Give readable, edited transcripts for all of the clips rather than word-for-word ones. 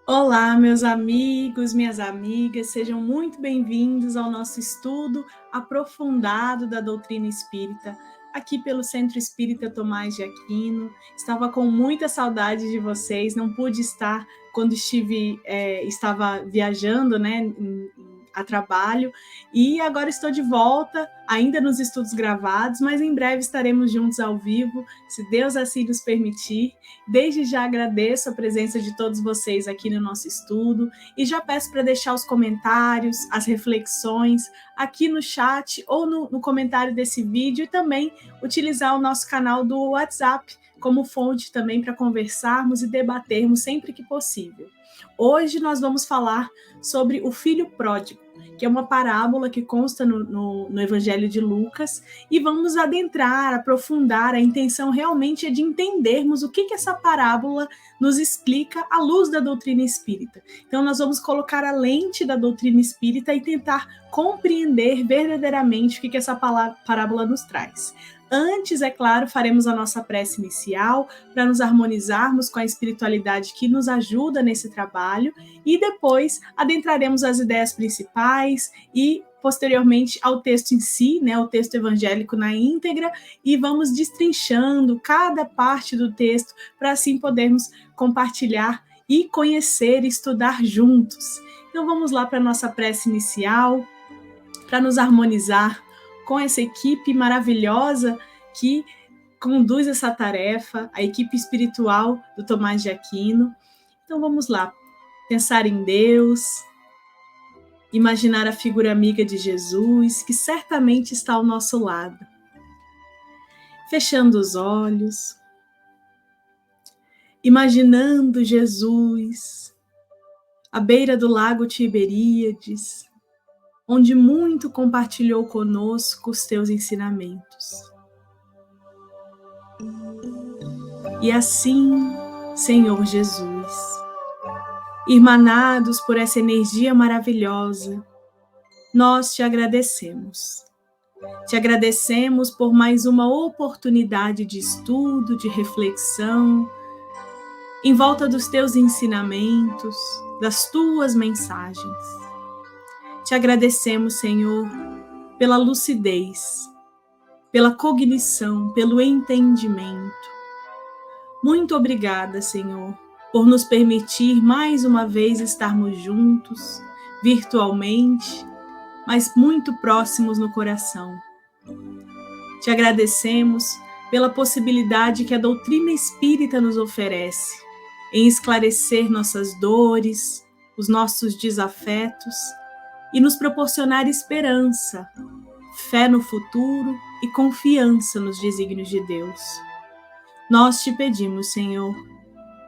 Olá, meus amigos, minhas amigas, sejam muito bem-vindos ao nosso estudo aprofundado da doutrina espírita, aqui pelo Centro Espírita Tomás de Aquino. Estava com muita saudade de vocês, não pude estar quando estava viajando, né, a trabalho, e agora estou de volta, ainda nos estudos gravados, mas em breve estaremos juntos ao vivo, se Deus assim nos permitir. Desde já agradeço a presença de todos vocês aqui no nosso estudo e já peço para deixar os comentários, as reflexões aqui no chat ou no comentário desse vídeo, e também utilizar o nosso canal do WhatsApp como fonte também para conversarmos e debatermos sempre que possível. Hoje nós vamos falar sobre o filho pródigo, que é uma parábola que consta no Evangelho de Lucas, e vamos adentrar, aprofundar. A intenção realmente é de entendermos o que essa parábola nos explica à luz da doutrina espírita. Então nós vamos colocar a lente da doutrina espírita e tentar compreender verdadeiramente o que essa parábola nos traz. Antes, é claro, faremos a nossa prece inicial para nos harmonizarmos com a espiritualidade que nos ajuda nesse trabalho, e depois adentraremos as ideias principais e posteriormente ao texto em si, né, o texto evangélico na íntegra, e vamos destrinchando cada parte do texto para assim podermos compartilhar e conhecer e estudar juntos. Então vamos lá para a nossa prece inicial, para nos harmonizar com essa equipe maravilhosa que conduz essa tarefa, a equipe espiritual do Tomás de Aquino. Então vamos lá, pensar em Deus, imaginar a figura amiga de Jesus, que certamente está ao nosso lado. Fechando os olhos, imaginando Jesus à beira do lago Tiberíades, onde muito compartilhou conosco os teus ensinamentos. E assim, Senhor Jesus, irmanados por essa energia maravilhosa, nós te agradecemos. Te agradecemos por mais uma oportunidade de estudo, de reflexão, em volta dos teus ensinamentos, das tuas mensagens. Te agradecemos, Senhor, pela lucidez, pela cognição, pelo entendimento. Muito obrigada, Senhor, por nos permitir mais uma vez estarmos juntos, virtualmente, mas muito próximos no coração. Te agradecemos pela possibilidade que a doutrina espírita nos oferece em esclarecer nossas dores, os nossos desafetos, e nos proporcionar esperança, fé no futuro e confiança nos desígnios de Deus. Nós te pedimos, Senhor,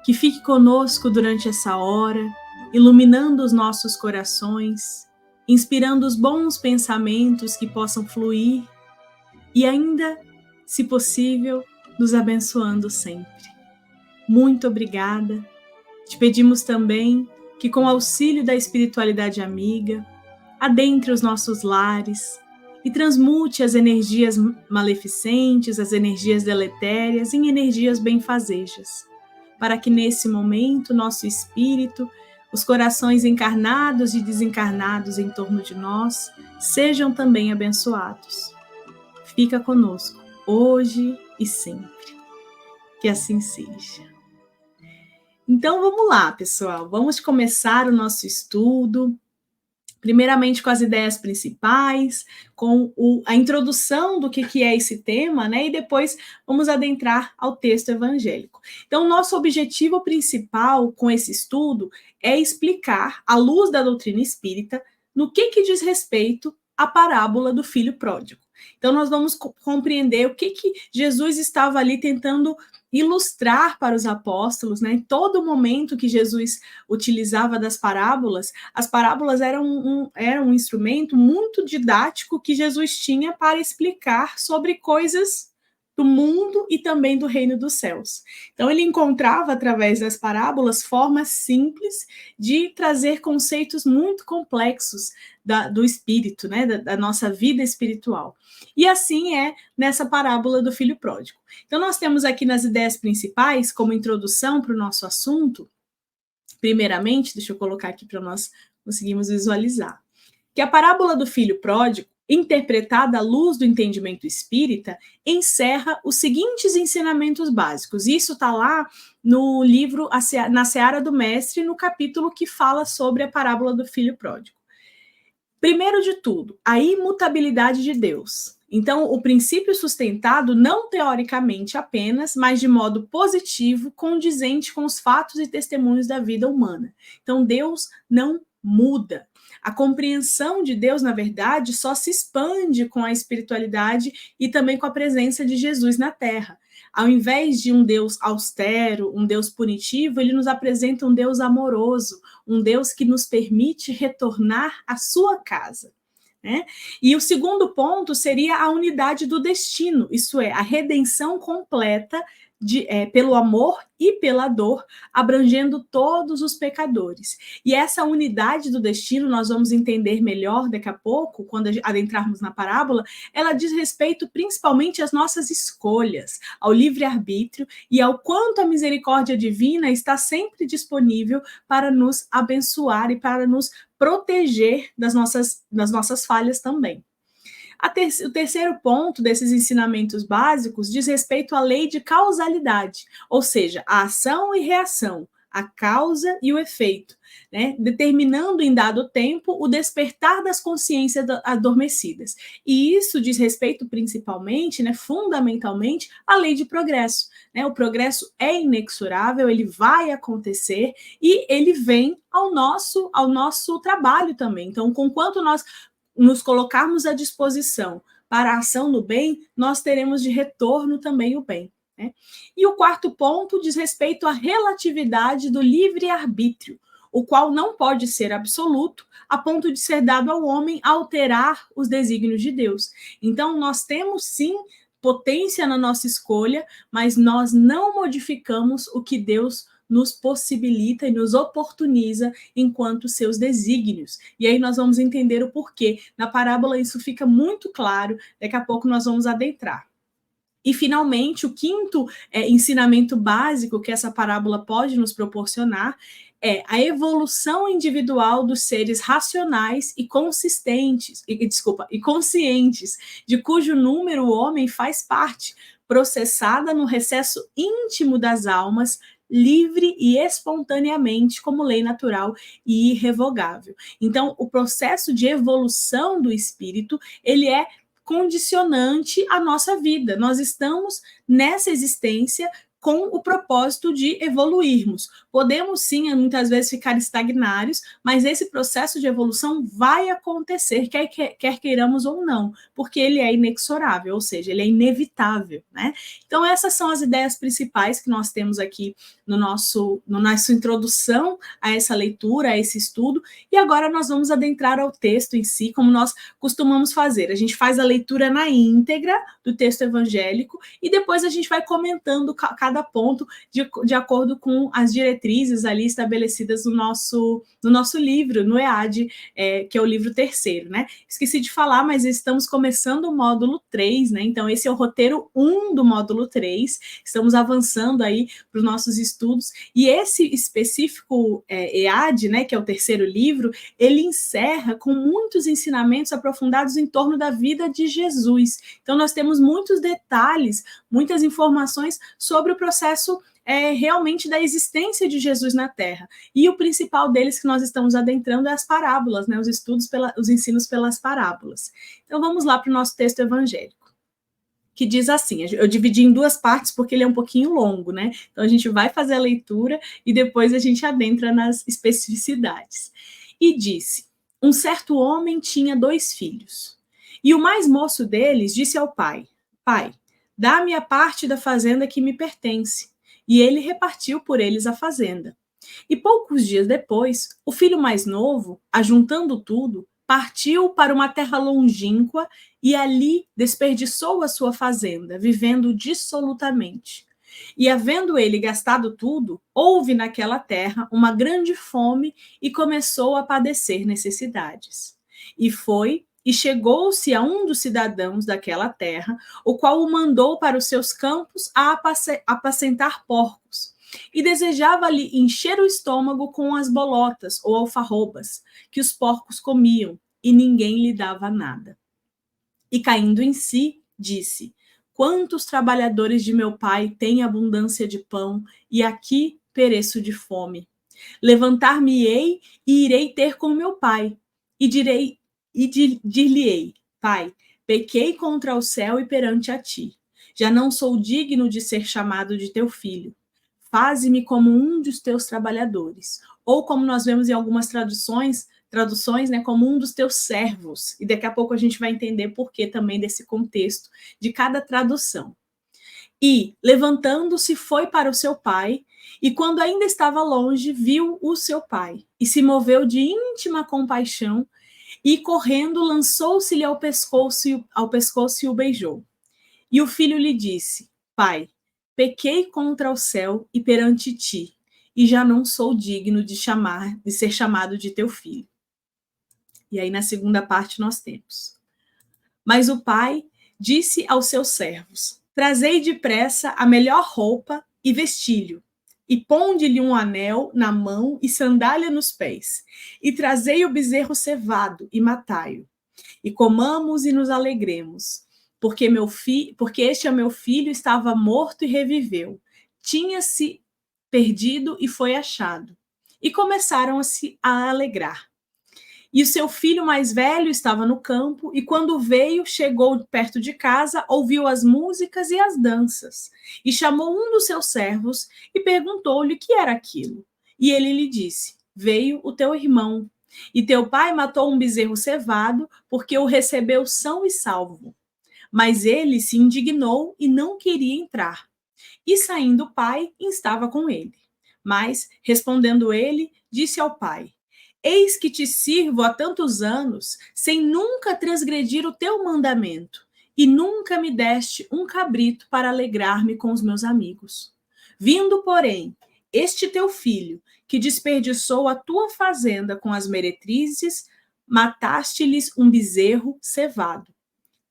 que fique conosco durante essa hora, iluminando os nossos corações, inspirando os bons pensamentos que possam fluir e ainda, se possível, nos abençoando sempre. Muito obrigada. Te pedimos também que, com o auxílio da espiritualidade amiga, adentre os nossos lares e transmute as energias maleficentes, as energias deletérias em energias benfazejas, para que nesse momento nosso espírito, os corações encarnados e desencarnados em torno de nós, sejam também abençoados. Fica conosco, hoje e sempre. Que assim seja. Então vamos lá, pessoal, vamos começar o nosso estudo. Primeiramente com as ideias principais, com a introdução do que é esse tema, né? E depois vamos adentrar ao texto evangélico. Então, nosso objetivo principal com esse estudo é explicar, à luz da doutrina espírita, no que diz respeito à parábola do filho pródigo. Então, nós vamos compreender o que Jesus estava ali tentando ilustrar para os apóstolos, né? Em todo momento que Jesus utilizava das parábolas, as parábolas eram um instrumento muito didático que Jesus tinha para explicar sobre coisas do mundo e também do reino dos céus. Então, ele encontrava, através das parábolas, formas simples de trazer conceitos muito complexos do espírito, né, da nossa vida espiritual. E assim é nessa parábola do filho pródigo. Então, nós temos aqui nas ideias principais, como introdução para o nosso assunto, primeiramente, deixa eu colocar aqui para nós conseguirmos visualizar, que a parábola do filho pródigo, interpretada à luz do entendimento espírita, encerra os seguintes ensinamentos básicos. Isso está lá no livro Na Seara do Mestre, no capítulo que fala sobre a parábola do filho pródigo. Primeiro de tudo, a imutabilidade de Deus. Então, o princípio sustentado não teoricamente apenas, mas de modo positivo, condizente com os fatos e testemunhos da vida humana. Então, Deus não muda. A compreensão de Deus, na verdade, só se expande com a espiritualidade e também com a presença de Jesus na Terra. Ao invés de um Deus austero, um Deus punitivo, ele nos apresenta um Deus amoroso, um Deus que nos permite retornar à sua casa. Né? E o segundo ponto seria a unidade do destino, isso é, a redenção completa pelo amor e pela dor, abrangendo todos os pecadores. E essa unidade do destino, nós vamos entender melhor daqui a pouco, quando adentrarmos na parábola, ela diz respeito principalmente às nossas escolhas, ao livre-arbítrio e ao quanto a misericórdia divina está sempre disponível para nos abençoar e para nos proteger das nossas falhas também. O terceiro ponto desses ensinamentos básicos diz respeito à lei de causalidade, ou seja, a ação e reação, a causa e o efeito, né? Determinando em dado tempo o despertar das consciências adormecidas. E isso diz respeito principalmente, né, fundamentalmente, à lei de progresso. Né? O progresso é inexorável, ele vai acontecer e ele vem ao nosso trabalho também. Então, conquanto nós nos colocarmos à disposição para a ação no bem, nós teremos de retorno também o bem. Né? E o quarto ponto diz respeito à relatividade do livre-arbítrio, o qual não pode ser absoluto, a ponto de ser dado ao homem alterar os desígnios de Deus. Então, nós temos sim potência na nossa escolha, mas nós não modificamos o que Deus nos possibilita e nos oportuniza enquanto seus desígnios. E aí nós vamos entender o porquê. Na parábola isso fica muito claro, daqui a pouco nós vamos adentrar. E, finalmente, o quinto ensinamento básico que essa parábola pode nos proporcionar é a evolução individual dos seres racionais e conscientes, de cujo número o homem faz parte, processada no recesso íntimo das almas, livre e espontaneamente como lei natural e irrevogável. Então, o processo de evolução do espírito, ele é condicionante à nossa vida. Nós estamos nessa existência com o propósito de evoluirmos. Podemos, sim, muitas vezes ficar estagnados, mas esse processo de evolução vai acontecer, quer queiramos ou não, porque ele é inexorável, ou seja, ele é inevitável. Né? Então, essas são as ideias principais que nós temos aqui no nossa introdução a essa leitura, a esse estudo, e agora nós vamos adentrar ao texto em si, como nós costumamos fazer. A gente faz a leitura na íntegra do texto evangélico e depois a gente vai comentando cada ponto de acordo com as diretrizes ali estabelecidas no nosso livro, no EAD, que é o livro terceiro, né? Esqueci de falar, mas estamos começando o módulo 3, né? Então, esse é o roteiro 1 do módulo 3, estamos avançando aí para os nossos estudos, e esse específico EAD, né, que é o terceiro livro, ele encerra com muitos ensinamentos aprofundados em torno da vida de Jesus. Então, nós temos muitos detalhes, muitas informações sobre o processo realmente da existência de Jesus na Terra. E o principal deles que nós estamos adentrando é as parábolas, né? Os ensinos pelas parábolas. Então vamos lá para o nosso texto evangélico, que diz assim, eu dividi em duas partes porque ele é um pouquinho longo, né? Então a gente vai fazer a leitura e depois a gente adentra nas especificidades. E disse, um certo homem tinha 2 filhos, e o mais moço deles disse ao pai, pai, dá-me a parte da fazenda que me pertence. E ele repartiu por eles a fazenda. E poucos dias depois, o filho mais novo, ajuntando tudo, partiu para uma terra longínqua e ali desperdiçou a sua fazenda, vivendo dissolutamente. E havendo ele gastado tudo, houve naquela terra uma grande fome e começou a padecer necessidades. E foi e chegou-se a um dos cidadãos daquela terra, o qual o mandou para os seus campos a apacentar porcos. E desejava-lhe encher o estômago com as bolotas ou alfarrobas que os porcos comiam, e ninguém lhe dava nada. E caindo em si, disse: Quantos trabalhadores de meu pai têm abundância de pão, e aqui pereço de fome. Levantar-me-ei e irei ter com meu pai, e dir-lhe-ei: Pai, pequei contra o céu e perante a ti. Já não sou digno de ser chamado de teu filho. Faze-me como um dos teus trabalhadores. Ou como nós vemos em algumas traduções, né, como um dos teus servos. E daqui a pouco a gente vai entender por que também desse contexto de cada tradução. E, levantando-se, foi para o seu pai, e quando ainda estava longe, viu o seu pai, e se moveu de íntima compaixão, e correndo, lançou-se-lhe ao pescoço e o beijou. E o filho lhe disse: Pai, pequei contra o céu e perante ti, e já não sou digno de ser chamado de teu filho. E aí na segunda parte nós temos: Mas o pai disse aos seus servos: Trazei depressa a melhor roupa e vestilho, e ponde-lhe um anel na mão e sandália nos pés, e trazei o bezerro cevado e matai-o, e comamos e nos alegremos, porque este é meu filho, estava morto e reviveu, tinha-se perdido e foi achado. E começaram a se alegrar. E o seu filho mais velho estava no campo, e quando veio, chegou perto de casa, ouviu as músicas e as danças, e chamou um dos seus servos e perguntou-lhe o que era aquilo. E ele lhe disse: Veio o teu irmão, e teu pai matou um bezerro cevado, porque o recebeu são e salvo. Mas ele se indignou e não queria entrar. E saindo o pai, estava com ele. Mas, respondendo ele, disse ao pai: Eis que te sirvo há tantos anos, sem nunca transgredir o teu mandamento, e nunca me deste um cabrito para alegrar-me com os meus amigos. Vindo, porém, este teu filho, que desperdiçou a tua fazenda com as meretrizes, mataste-lhes um bezerro cevado.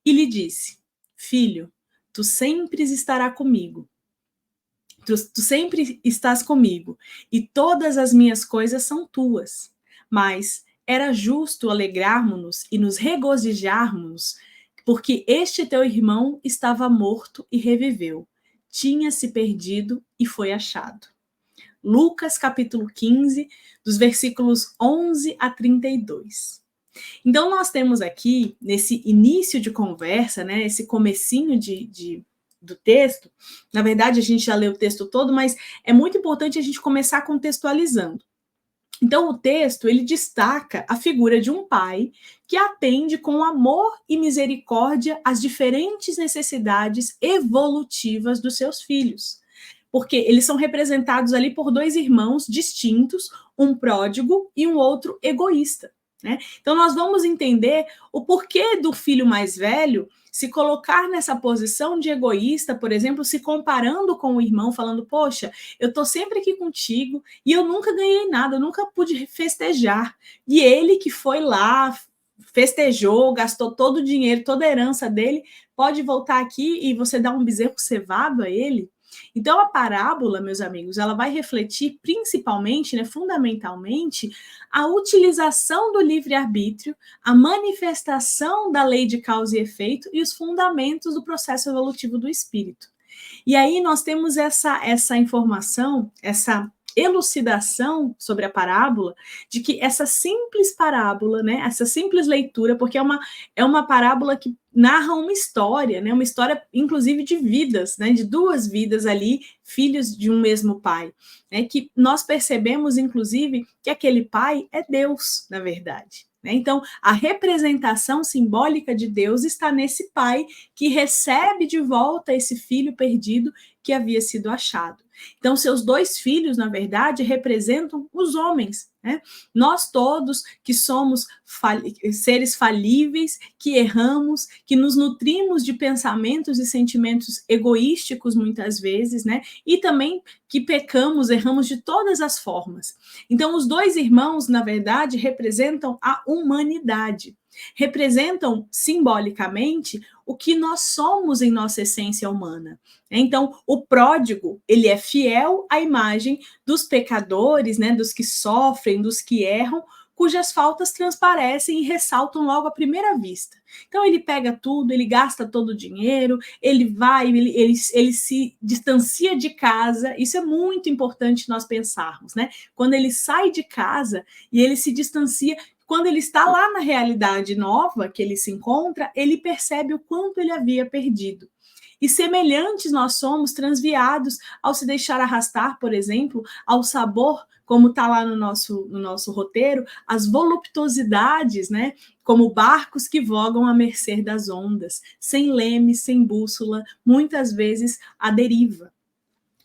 E lhe disse: Filho, tu sempre estarás comigo. Tu sempre estás comigo, e todas as minhas coisas são tuas. Mas era justo alegrarmos-nos e nos regozijarmos, porque este teu irmão estava morto e reviveu, tinha se perdido e foi achado. Lucas capítulo 15, dos versículos 11 a 32. Então nós temos aqui, nesse início de conversa, né, esse comecinho do texto, na verdade a gente já leu o texto todo, mas é muito importante a gente começar contextualizando. Então, o texto, ele destaca a figura de um pai que atende com amor e misericórdia às diferentes necessidades evolutivas dos seus filhos. Porque eles são representados ali por dois irmãos distintos, um pródigo e um outro egoísta. Né? Então, nós vamos entender o porquê do filho mais velho se colocar nessa posição de egoísta, por exemplo, se comparando com o irmão, falando: Poxa, eu estou sempre aqui contigo e eu nunca ganhei nada, eu nunca pude festejar. E ele que foi lá, festejou, gastou todo o dinheiro, toda a herança dele, pode voltar aqui e você dar um bezerro cevado a ele? Então, a parábola, meus amigos, ela vai refletir principalmente, né, fundamentalmente, a utilização do livre-arbítrio, a manifestação da lei de causa e efeito e os fundamentos do processo evolutivo do espírito. E aí nós temos essa informação, essa elucidação sobre a parábola, de que essa simples parábola, né, essa simples leitura, porque é uma parábola que narra uma história, né, uma história inclusive de vidas, né, de duas vidas ali, filhos de um mesmo pai, né, que nós percebemos inclusive que aquele pai é Deus, na verdade. Então, a representação simbólica de Deus está nesse pai que recebe de volta esse filho perdido que havia sido achado. Então, seus 2 filhos, na verdade, representam os homens, né? Nós todos que somos seres falíveis, que erramos, que nos nutrimos de pensamentos e sentimentos egoísticos muitas vezes, né? E também que pecamos, erramos de todas as formas. Então, os 2 irmãos, na verdade, representam a humanidade. Representam simbolicamente o que nós somos em nossa essência humana. Então, o pródigo, ele é fiel à imagem dos pecadores, né, dos que sofrem, dos que erram, cujas faltas transparecem e ressaltam logo à primeira vista. Então, ele pega tudo, ele gasta todo o dinheiro, ele vai, ele se distancia de casa. Isso é muito importante nós pensarmos, né? Quando ele sai de casa e ele se distancia, quando ele está lá na realidade nova que ele se encontra, ele percebe o quanto ele havia perdido. E semelhantes nós somos, transviados ao se deixar arrastar, por exemplo, ao sabor, como está lá no nosso roteiro, as voluptuosidades, né? Como barcos que vogam à mercê das ondas, sem leme, sem bússola, muitas vezes à deriva.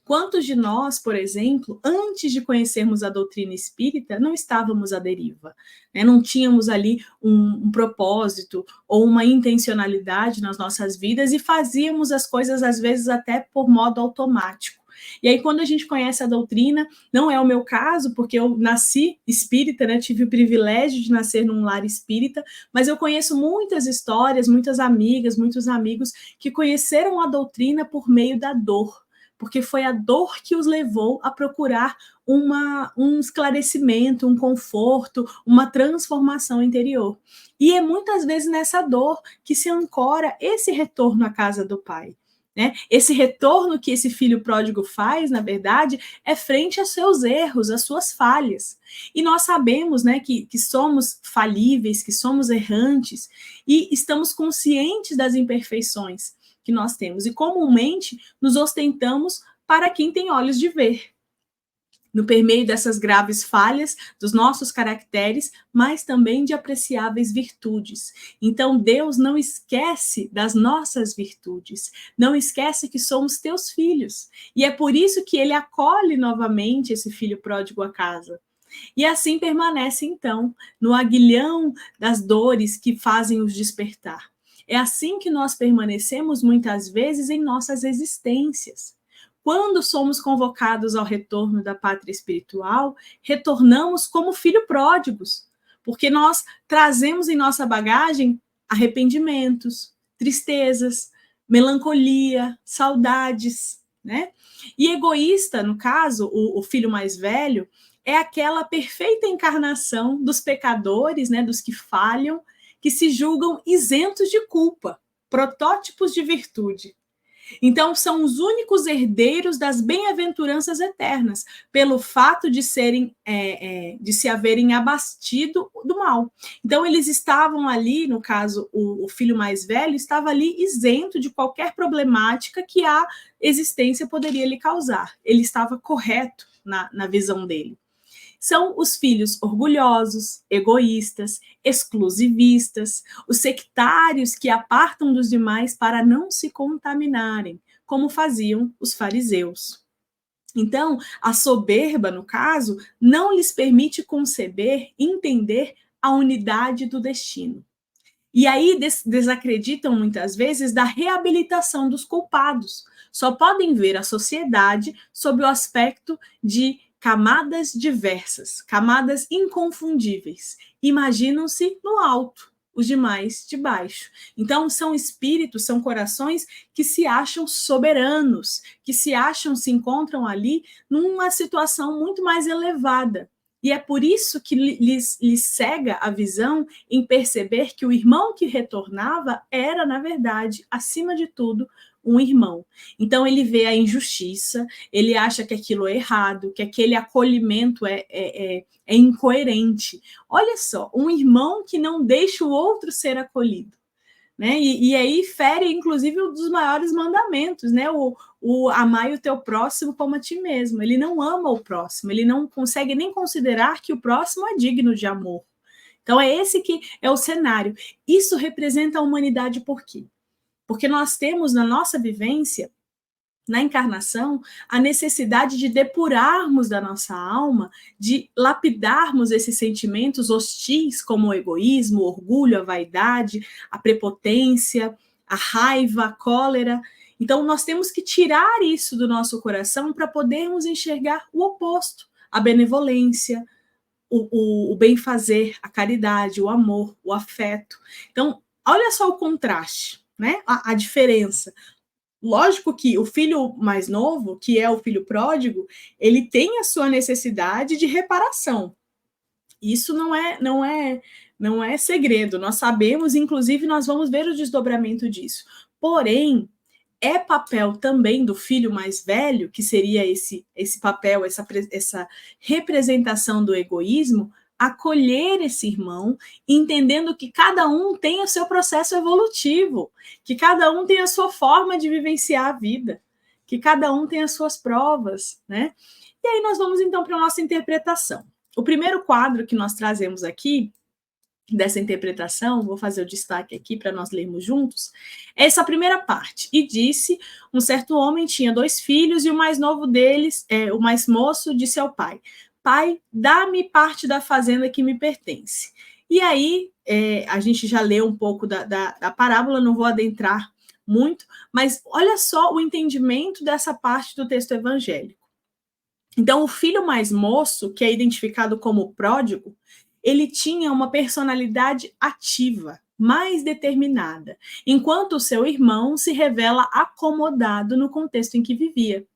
Quantos de nós, por exemplo, antes de conhecermos a doutrina espírita, não estávamos à deriva, né? Não tínhamos ali um propósito ou uma intencionalidade nas nossas vidas e fazíamos as coisas, às vezes, até por modo automático. E aí, quando a gente conhece a doutrina, não é o meu caso, porque eu nasci espírita, né? Tive o privilégio de nascer num lar espírita, mas eu conheço muitas histórias, muitas amigas, muitos amigos que conheceram a doutrina por meio da dor, porque foi a dor que os levou a procurar um esclarecimento, um conforto, uma transformação interior. E é muitas vezes nessa dor que se ancora esse retorno à casa do Pai. Né? Esse retorno que esse filho pródigo faz, na verdade, é frente aos seus erros, às suas falhas. E nós sabemos, né, que somos falíveis, que somos errantes, e estamos conscientes das imperfeições que nós temos, e comumente nos ostentamos para quem tem olhos de ver, no permeio dessas graves falhas dos nossos caracteres, mas também de apreciáveis virtudes. Então, Deus não esquece das nossas virtudes, não esquece que somos teus filhos, e é por isso que ele acolhe novamente esse filho pródigo à casa. E assim permanece, então, no aguilhão das dores que fazem os despertar. É assim que nós permanecemos muitas vezes em nossas existências. Quando somos convocados ao retorno da pátria espiritual, retornamos como filhos pródigos, porque nós trazemos em nossa bagagem arrependimentos, tristezas, melancolia, saudades, né? E egoísta, no caso, o filho mais velho, é aquela perfeita encarnação dos pecadores, né, dos que falham, que se julgam isentos de culpa, protótipos de virtude. Então, são os únicos herdeiros das bem-aventuranças eternas, pelo fato de de se haverem abastido do mal. Então, eles estavam ali, no caso, o filho mais velho estava ali isento de qualquer problemática que a existência poderia lhe causar. Ele estava correto na visão dele. São os filhos orgulhosos, egoístas, exclusivistas, os sectários que apartam dos demais para não se contaminarem, como faziam os fariseus. Então, a soberba, no caso, não lhes permite conceber, entender a unidade do destino. E aí desacreditam muitas vezes da reabilitação dos culpados. Só podem ver a sociedade sob o aspecto de camadas diversas, camadas inconfundíveis. Imaginam-se no alto, os demais de baixo. Então, são espíritos, são corações que se acham soberanos, que se encontram ali numa situação muito mais elevada. E é por isso que lhes cega a visão em perceber que o irmão que retornava era, na verdade, acima de tudo, um irmão. Então, ele vê a injustiça, ele acha que aquilo é errado, que aquele acolhimento é incoerente. Olha só, um irmão que não deixa o outro ser acolhido. Né? E aí fere, inclusive, um dos maiores mandamentos, né? O amai o teu próximo como a ti mesmo. Ele não ama o próximo, ele não consegue nem considerar que o próximo é digno de amor. Então, é esse que é o cenário. Isso representa a humanidade por quê? Porque nós temos na nossa vivência na encarnação, a necessidade de depurarmos da nossa alma, de lapidarmos esses sentimentos hostis, como o egoísmo, o orgulho, a vaidade, a prepotência, a raiva, a cólera. Então, nós temos que tirar isso do nosso coração para podermos enxergar o oposto, a benevolência, o bem-fazer, a caridade, o amor, o afeto. Então, olha só o contraste, né? A diferença. Lógico que o filho mais novo, que é o filho pródigo, ele tem a sua necessidade de reparação. Isso não é segredo. Nós sabemos, inclusive, nós vamos ver o desdobramento disso. Porém, é papel também do filho mais velho, que seria esse papel, essa representação do egoísmo, acolher esse irmão, entendendo que cada um tem o seu processo evolutivo, que cada um tem a sua forma de vivenciar a vida, que cada um tem as suas provas, né? E aí nós vamos então para a nossa interpretação. O primeiro quadro que nós trazemos aqui dessa interpretação, vou fazer o destaque aqui para nós lermos juntos, é essa primeira parte. E disse, um certo homem tinha 2 filhos, e o mais novo deles, o mais moço, disse ao pai, pai, dá-me parte da fazenda que me pertence. E aí, a gente já leu um pouco da parábola, não vou adentrar muito, mas olha só o entendimento dessa parte do texto evangélico. Então, o filho mais moço, que é identificado como pródigo, ele tinha uma personalidade ativa, mais determinada, enquanto o seu irmão se revela acomodado no contexto em que vivia.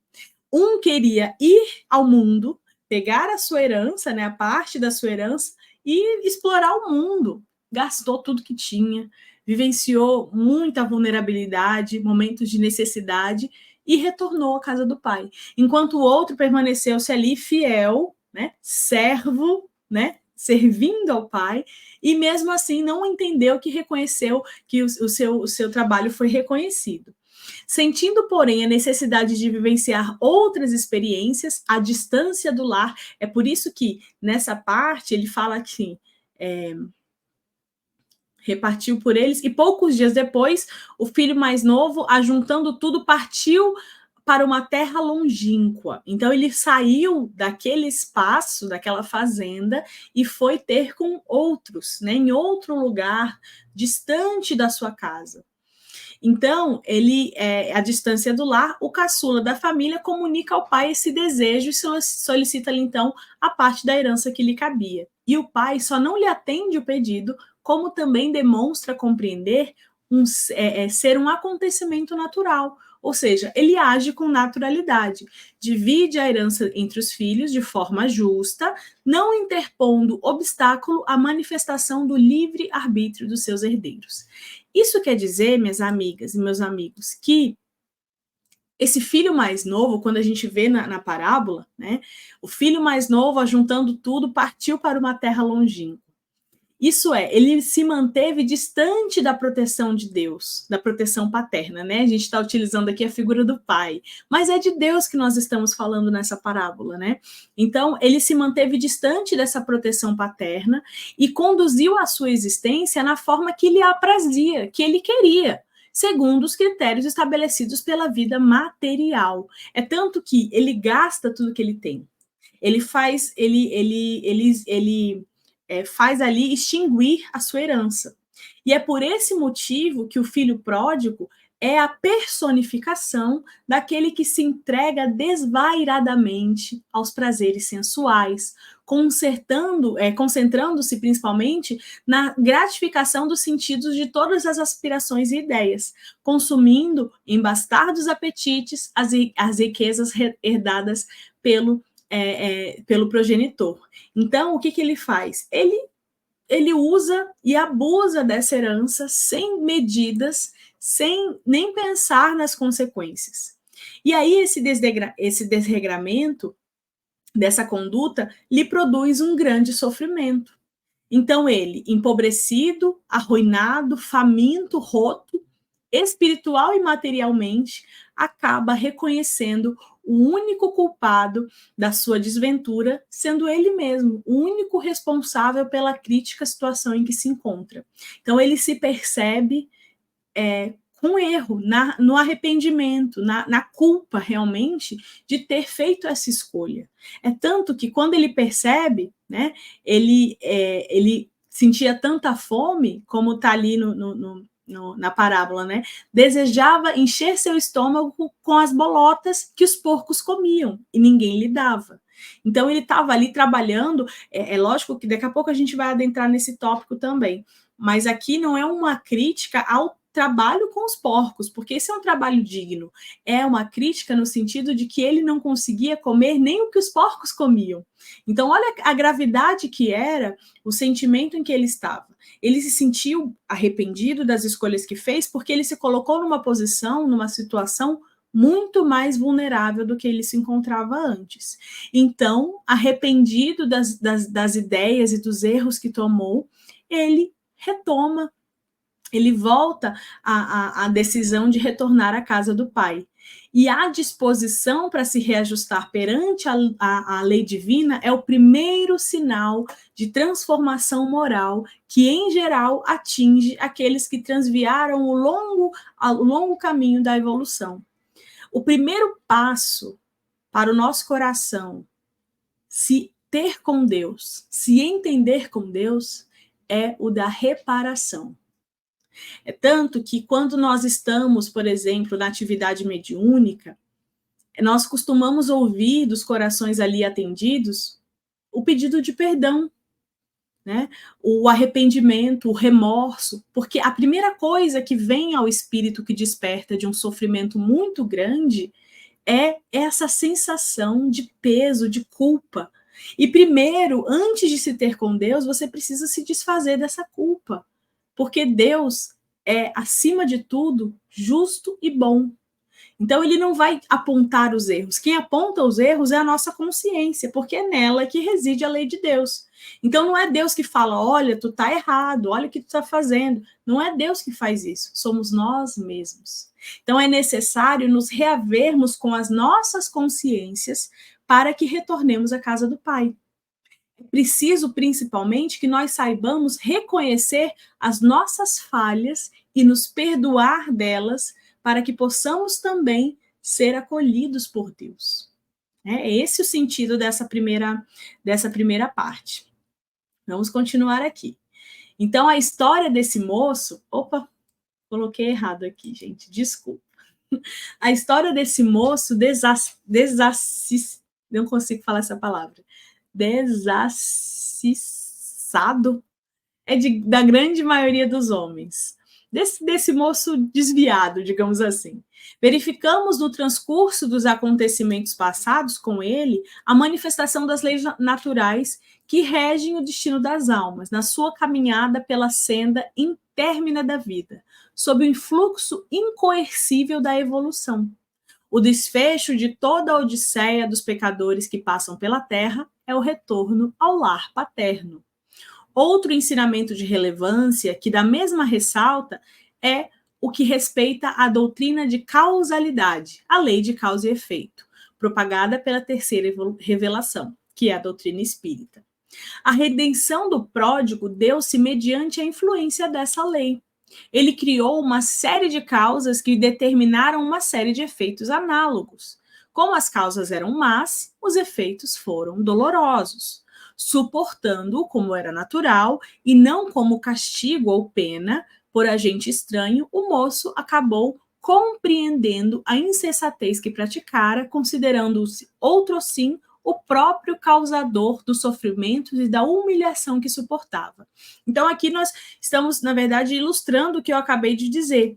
Um queria ir ao mundo, pegar a sua herança, né, a parte da sua herança, e explorar o mundo. Gastou tudo que tinha, vivenciou muita vulnerabilidade, momentos de necessidade, e retornou à casa do pai. Enquanto o outro permaneceu-se ali fiel, né, servo, né, servindo ao pai, e mesmo assim não entendeu que reconheceu que o seu trabalho foi reconhecido. Sentindo, porém, a necessidade de vivenciar outras experiências à distância do lar, é por isso que, nessa parte, ele fala assim, repartiu por eles, e poucos dias depois, o filho mais novo, ajuntando tudo, partiu para uma terra longínqua. Então, ele saiu daquele espaço, daquela fazenda, e foi ter com outros, né, em outro lugar, distante da sua casa. Então, ele, à distância do lar, o caçula da família comunica ao pai esse desejo e solicita-lhe, então, a parte da herança que lhe cabia. E o pai só não lhe atende o pedido, como também demonstra compreender ser um acontecimento natural, ou seja, ele age com naturalidade, divide a herança entre os filhos de forma justa, não interpondo obstáculo à manifestação do livre arbítrio dos seus herdeiros. Isso quer dizer, minhas amigas e meus amigos, que esse filho mais novo, quando a gente vê na parábola, né, o filho mais novo, ajuntando tudo, partiu para uma terra longínqua. Isso ele se manteve distante da proteção de Deus, da proteção paterna, né? A gente está utilizando aqui a figura do pai, mas é de Deus que nós estamos falando nessa parábola, né? Então, ele se manteve distante dessa proteção paterna e conduziu a sua existência na forma que lhe aprazia, que ele queria, segundo os critérios estabelecidos pela vida material. É tanto que ele gasta tudo que ele tem. Ele faz ali extinguir a sua herança. E é por esse motivo que o filho pródigo é a personificação daquele que se entrega desvairadamente aos prazeres sensuais, concentrando-se principalmente na gratificação dos sentidos de todas as aspirações e ideias, consumindo em bastardos apetites as riquezas herdadas pelo progenitor. Então, o que ele faz? Ele usa e abusa dessa herança sem medidas, sem nem pensar nas consequências. E aí, esse desregramento dessa conduta lhe produz um grande sofrimento. Então, ele, empobrecido, arruinado, faminto, roto, espiritual e materialmente, acaba reconhecendo o único culpado da sua desventura, sendo ele mesmo o único responsável pela crítica situação em que se encontra. Então, ele se percebe com erro, no arrependimento, na culpa realmente de ter feito essa escolha. É tanto que quando ele percebe, né, ele sentia tanta fome, como está ali na parábola, né? Desejava encher seu estômago com as bolotas que os porcos comiam e ninguém lhe dava. Então ele estava ali trabalhando, é lógico que daqui a pouco a gente vai adentrar nesse tópico também, mas aqui não é uma crítica ao trabalho com os porcos, porque esse é um trabalho digno, é uma crítica no sentido de que ele não conseguia comer nem o que os porcos comiam. Então olha a gravidade que era o sentimento em que ele estava. Ele se sentiu arrependido das escolhas que fez porque ele se colocou numa posição, numa situação muito mais vulnerável do que ele se encontrava antes. Então, arrependido das ideias e dos erros que tomou, ele retoma, ele volta à decisão de retornar à casa do pai. E a disposição para se reajustar perante a lei divina é o primeiro sinal de transformação moral que, em geral, atinge aqueles que transviaram o longo caminho da evolução. O primeiro passo para o nosso coração se ter com Deus, se entender com Deus, é o da reparação. É tanto que quando nós estamos, por exemplo, na atividade mediúnica, nós costumamos ouvir dos corações ali atendidos o pedido de perdão, né? O arrependimento, o remorso, porque a primeira coisa que vem ao espírito que desperta de um sofrimento muito grande é essa sensação de peso, de culpa. E primeiro, antes de se ter com Deus, você precisa se desfazer dessa culpa, porque Deus é, acima de tudo, justo e bom. Então, ele não vai apontar os erros. Quem aponta os erros é a nossa consciência, porque é nela que reside a lei de Deus. Então, não é Deus que fala, olha, tu tá errado, olha o que tu tá fazendo. Não é Deus que faz isso, somos nós mesmos. Então, é necessário nos reavermos com as nossas consciências para que retornemos à casa do Pai. É preciso, principalmente, que nós saibamos reconhecer as nossas falhas e nos perdoar delas, para que possamos também ser acolhidos por Deus. É esse o sentido dessa primeira parte. Vamos continuar aqui. Então, a história desse moço... Opa, coloquei errado aqui, gente, desculpa. A história desse moço não consigo falar essa palavra. Desassissado da grande maioria dos homens. Desse moço desviado, digamos assim. Verificamos no transcurso dos acontecimentos passados com ele a manifestação das leis naturais que regem o destino das almas na sua caminhada pela senda intérmina da vida, sob o influxo incoercível da evolução. O desfecho de toda a odisseia dos pecadores que passam pela terra é o retorno ao lar paterno. Outro ensinamento de relevância que da mesma ressalta é o que respeita à doutrina de causalidade, a lei de causa e efeito, propagada pela terceira revelação, que é a doutrina espírita. A redenção do pródigo deu-se mediante a influência dessa lei. Ele criou uma série de causas que determinaram uma série de efeitos análogos. Como as causas eram más, os efeitos foram dolorosos. Suportando-o como era natural e não como castigo ou pena por agente estranho, o moço acabou compreendendo a insensatez que praticara, considerando-se outrossim o próprio causador dos sofrimentos e da humilhação que suportava. Então, aqui nós estamos, na verdade, ilustrando o que eu acabei de dizer,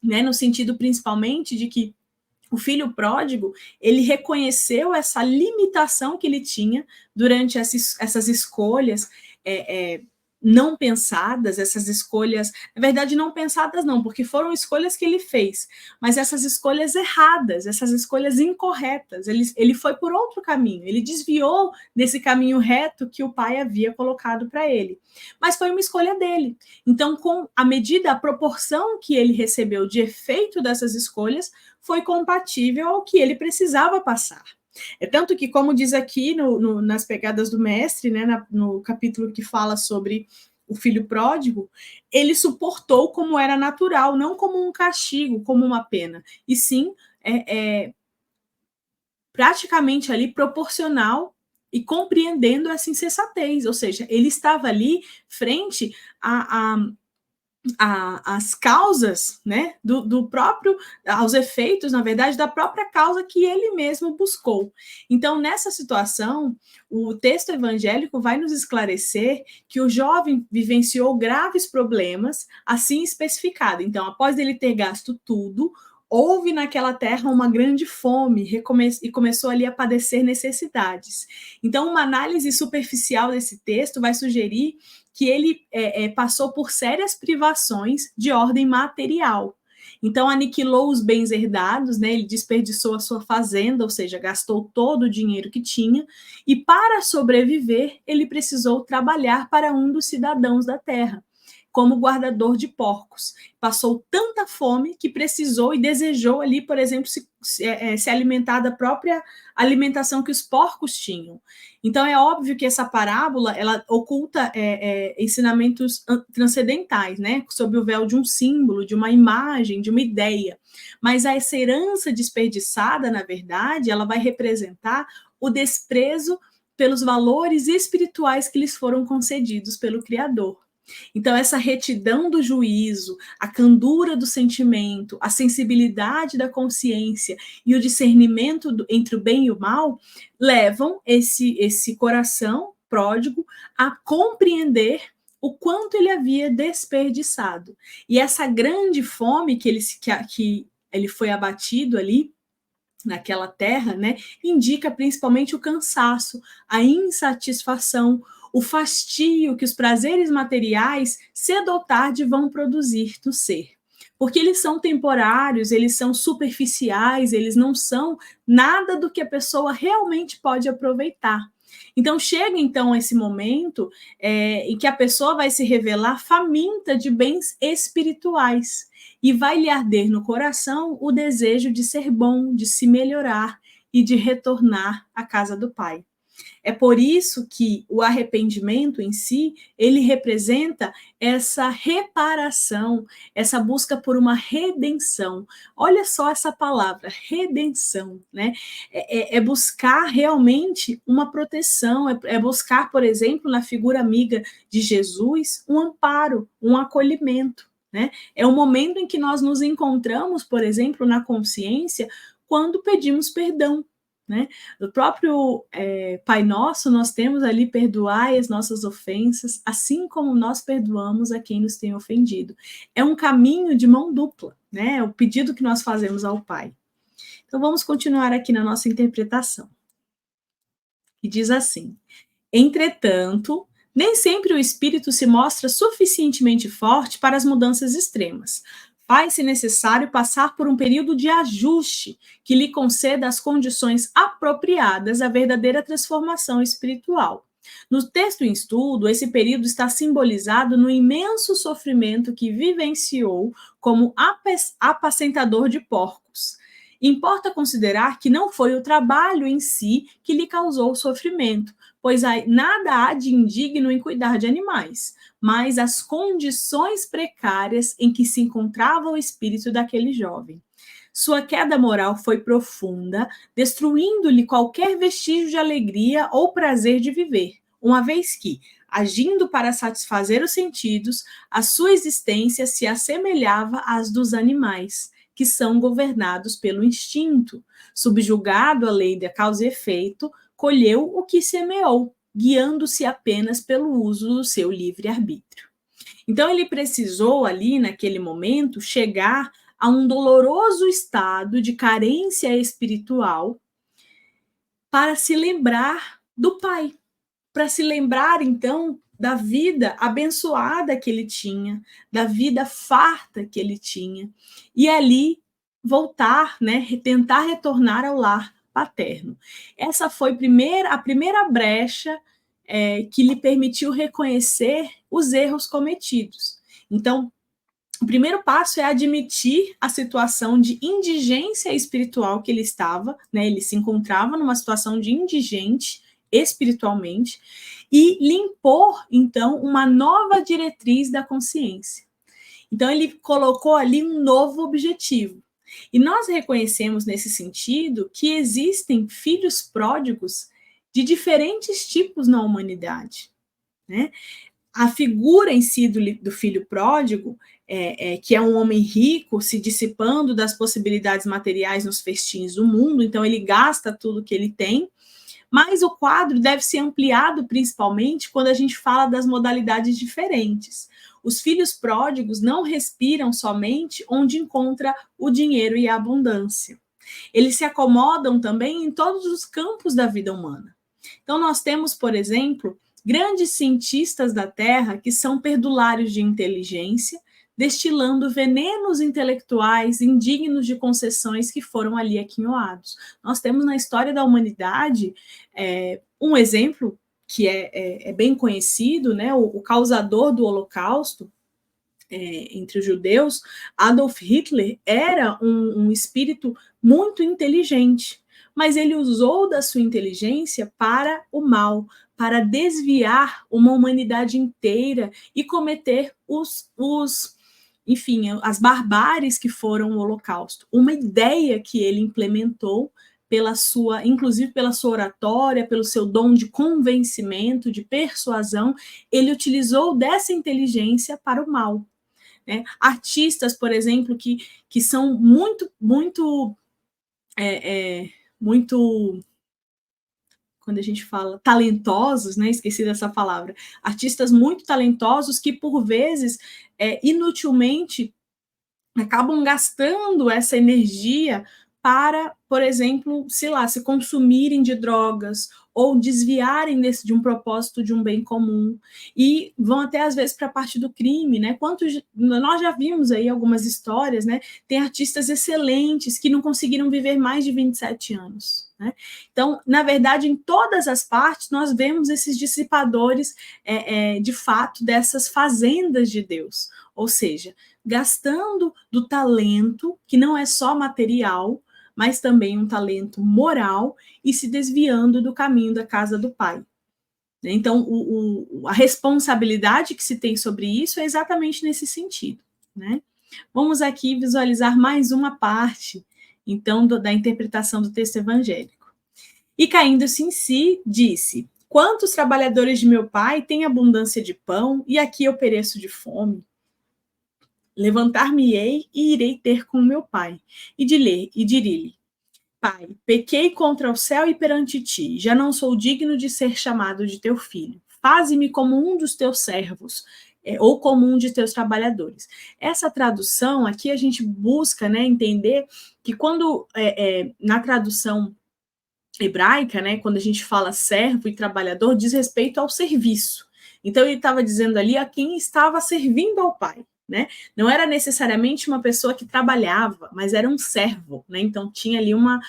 né, no sentido principalmente de que o filho pródigo, ele reconheceu essa limitação que ele tinha durante essas escolhas não pensadas, essas escolhas, na verdade não pensadas não, porque foram escolhas que ele fez, mas essas escolhas erradas, essas escolhas incorretas, ele foi por outro caminho, ele desviou desse caminho reto que o pai havia colocado para ele, mas foi uma escolha dele. Então, com a medida, a proporção que ele recebeu de efeito dessas escolhas foi compatível ao que ele precisava passar. É tanto que, como diz aqui nas pegadas do mestre, né, no capítulo que fala sobre o filho pródigo, ele suportou como era natural, não como um castigo, como uma pena, e sim praticamente ali proporcional e compreendendo essa insensatez, ou seja, ele estava ali frente às causas, né, do próprio, aos efeitos, na verdade, da própria causa que ele mesmo buscou. Então, nessa situação, o texto evangélico vai nos esclarecer que o jovem vivenciou graves problemas, assim especificado. Então, após ele ter gasto tudo, houve naquela terra uma grande fome e começou ali a padecer necessidades. Então, uma análise superficial desse texto vai sugerir que ele passou por sérias privações de ordem material. Então, aniquilou os bens herdados, né? Ele desperdiçou a sua fazenda, ou seja, gastou todo o dinheiro que tinha, e para sobreviver, ele precisou trabalhar para um dos cidadãos da terra, como guardador de porcos. Passou tanta fome que precisou e desejou ali, por exemplo, se alimentar da própria alimentação que os porcos tinham. Então é óbvio que essa parábola ela oculta ensinamentos transcendentais, né, sob o véu de um símbolo, de uma imagem, de uma ideia. Mas essa herança desperdiçada, na verdade, ela vai representar o desprezo pelos valores espirituais que lhes foram concedidos pelo Criador. Então, essa retidão do juízo, a candura do sentimento, a sensibilidade da consciência e o discernimento entre o bem e o mal levam esse coração pródigo a compreender o quanto ele havia desperdiçado. E essa grande fome que ele foi abatido ali, naquela terra, né, indica principalmente o cansaço, a insatisfação, o fastio que os prazeres materiais, cedo ou tarde, vão produzir no ser. Porque eles são temporários, eles são superficiais, eles não são nada do que a pessoa realmente pode aproveitar. Então, chega então esse momento em que a pessoa vai se revelar faminta de bens espirituais e vai lhe arder no coração o desejo de ser bom, de se melhorar e de retornar à casa do Pai. É por isso que o arrependimento em si, ele representa essa reparação, essa busca por uma redenção. Olha só essa palavra, redenção, né? É buscar realmente uma proteção, é buscar, por exemplo, na figura amiga de Jesus, um amparo, um acolhimento, né? É o momento em que nós nos encontramos, por exemplo, na consciência, quando pedimos perdão. Né? No próprio Pai Nosso, nós temos ali: perdoai as nossas ofensas, assim como nós perdoamos a quem nos tem ofendido. É um caminho de mão dupla, né? É o pedido que nós fazemos ao Pai. Então, vamos continuar aqui na nossa interpretação. E diz assim: entretanto, nem sempre o espírito se mostra suficientemente forte para as mudanças extremas. Faz-se necessário passar por um período de ajuste que lhe conceda as condições apropriadas à verdadeira transformação espiritual. No texto em estudo, esse período está simbolizado no imenso sofrimento que vivenciou como apacentador de porcos. Importa considerar que não foi o trabalho em si que lhe causou o sofrimento, pois nada há de indigno em cuidar de animais, mas as condições precárias em que se encontrava o espírito daquele jovem. Sua queda moral foi profunda, destruindo-lhe qualquer vestígio de alegria ou prazer de viver, uma vez que, agindo para satisfazer os sentidos, a sua existência se assemelhava às dos animais, que são governados pelo instinto. Subjugado à lei da causa e efeito, colheu o que semeou, guiando-se apenas pelo uso do seu livre-arbítrio. Então, ele precisou ali, naquele momento, chegar a um doloroso estado de carência espiritual para se lembrar do Pai, para se lembrar, então, da vida abençoada que ele tinha, da vida farta que ele tinha, e ali voltar, né, tentar retornar ao lar paterno. Essa foi a primeira brecha que lhe permitiu reconhecer os erros cometidos. Então, o primeiro passo é admitir a situação de indigência espiritual que ele estava, né? Ele se encontrava numa situação de indigente espiritualmente e lhe impor, então, uma nova diretriz da consciência. Então, ele colocou ali um novo objetivo. E nós reconhecemos, nesse sentido, que existem filhos pródigos de diferentes tipos na humanidade, né? A figura em si do filho pródigo, que é um homem rico se dissipando das possibilidades materiais nos festins do mundo, então ele gasta tudo que ele tem, mas o quadro deve ser ampliado principalmente quando a gente fala das modalidades diferentes. Os filhos pródigos não respiram somente onde encontra o dinheiro e a abundância. Eles se acomodam também em todos os campos da vida humana. Então, nós temos, por exemplo, grandes cientistas da Terra que são perdulários de inteligência, destilando venenos intelectuais indignos de concessões que foram ali aquinhoados. Nós temos na história da humanidade um exemplo que é bem conhecido, né? O causador do Holocausto entre os judeus, Adolf Hitler, era um espírito muito inteligente, mas ele usou da sua inteligência para o mal, para desviar uma humanidade inteira e cometer enfim, as barbáries que foram o Holocausto. Uma ideia que ele implementou inclusive pela sua oratória, pelo seu dom de convencimento, de persuasão, ele utilizou dessa inteligência para o mal. Né? Artistas, por exemplo, que são muito, quando a gente fala talentosos, né? Esqueci dessa palavra. Artistas muito talentosos que, por vezes, inutilmente acabam gastando essa energia para, por exemplo, sei lá, se consumirem de drogas ou desviarem de um propósito de um bem comum e vão até às vezes para a parte do crime, né? Nós já vimos aí algumas histórias, né? Tem artistas excelentes que não conseguiram viver mais de 27 anos. Né? Então, na verdade, em todas as partes nós vemos esses dissipadores de fato dessas fazendas de Deus, ou seja, gastando do talento, que não é só material, mas também um talento moral, e se desviando do caminho da casa do Pai. Então, a responsabilidade que se tem sobre isso é exatamente nesse sentido. Né? Vamos aqui visualizar mais uma parte, então, da interpretação do texto evangélico. E caindo-se em si, disse: quantos trabalhadores de meu pai têm abundância de pão, e aqui eu pereço de fome? Levantar-me-ei e irei ter com meu pai, e diri-lhe: Pai, pequei contra o céu e perante ti, já não sou digno de ser chamado de teu filho. Faze-me como um dos teus servos, ou como um de teus trabalhadores. Essa tradução aqui a gente busca, né, entender que quando na tradução hebraica, né, quando a gente fala servo e trabalhador, diz respeito ao serviço. Então ele estava dizendo ali a quem estava servindo ao pai. Né? Não era necessariamente uma pessoa que trabalhava, mas era um servo, né? Então tinha ali uma